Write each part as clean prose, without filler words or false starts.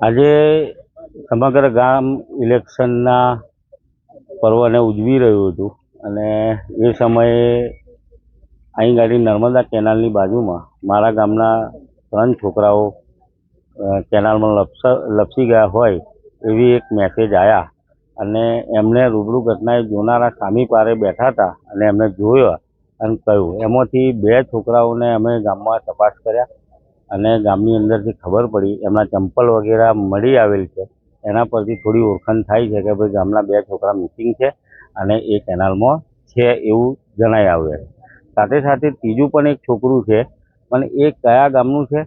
આજે સમગ્ર ગામ ઇલેક્શનના પર્વને ઉજવી રહ્યું હતું અને એ સમયે અહીં ગાડી નર્મદા કેનાલની બાજુમાં મારા ગામના 3 છોકરાઓ કેનાલમાં લપસી ગયા હોય એવી એક મેસેજ આવ્યા અને એમને રૂબરૂ ઘટનાએ જોનારા સામી પારે બેઠા હતા અને એમને જોયા અને કહ્યું. એમાંથી 2 છોકરાઓને અમે ગામમાં તપાસ કર્યા અને ગામની અંદરથી ખબર પડી એમના ચંપલ વગેરે મળી આવેલ છે. એના પરથી થોડી ઓળખાણ થાય છે કે ભાઈ ગામના 2 છોકરા મિસિંગ છે અને એ કેનાલમાં છે એવું જણાઈ આવે. સાથે સાથે ત્રીજું પણ એક છોકરું છે, પણ એ કયા ગામનું છે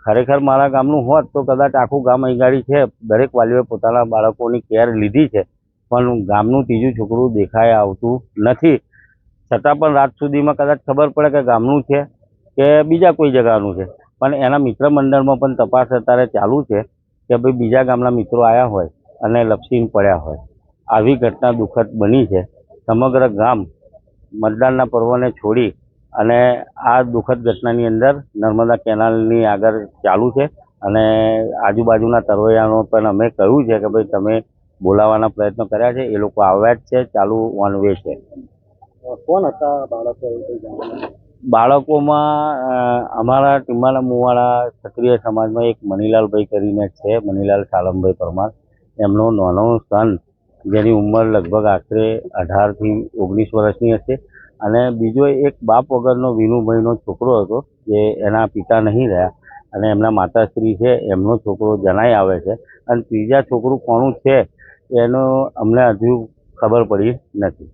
ખરેખર મારા ગામનું હોત તો કદાચ આખું ગામ અહીં ગાડી છે, દરેક વાલીઓએ પોતાના બાળકોની કેર લીધી છે, પણ ગામનું ત્રીજું છોકરું દેખાઈ આવતું નથી. છતાં પણ રાત સુધીમાં કદાચ ખબર પડે કે ગામનું છે કે બીજા કોઈ જગાનું છે, પણ એના મિત્ર મંડળમાં પણ તપાસ અત્યારે ચાલુ છે કે ભાઈ બીજા ગામના મિત્રો આવ્યા હોય અને લપસીને પડ્યા હોય. આવી ઘટના દુઃખદ બની છે. સમગ્ર ગામ મતદાનના પર્વને છોડી અને આ દુઃખદ ઘટનાની અંદર નર્મદા કેનાલની આગળ ચાલુ છે અને આજુબાજુના તરવૈયાનો પણ અમે કહ્યું છે કે ભાઈ તમે બોલાવવાના પ્રયત્નો કર્યા છે, એ લોકો આવ્યા જ છે, ચાલુ ઓન વે છે. કોણ હતા બાળકો? બાળકોમાં અમારા ટીમાના મુવાડા ક્ષત્રિય સમાજમાં એક મનીલાલભાઈ કરીને છે, મનીલાલ સાલમભાઈ પરમાર. એમનો નાનો સન જેની ઉંમર લગભગ આશરે 18 થી 19 વર્ષની હશે અને બીજો એક બાપ વગરનો વિનુભાઈનો છોકરો હતો જે એના પિતા નહીં રહ્યા અને એમના માતાશ્રી છે એમનો છોકરો જણાઈ આવે છે અને ત્રીજા છોકરું કોનું છે એનો અમને હજુ ખબર પડી નથી.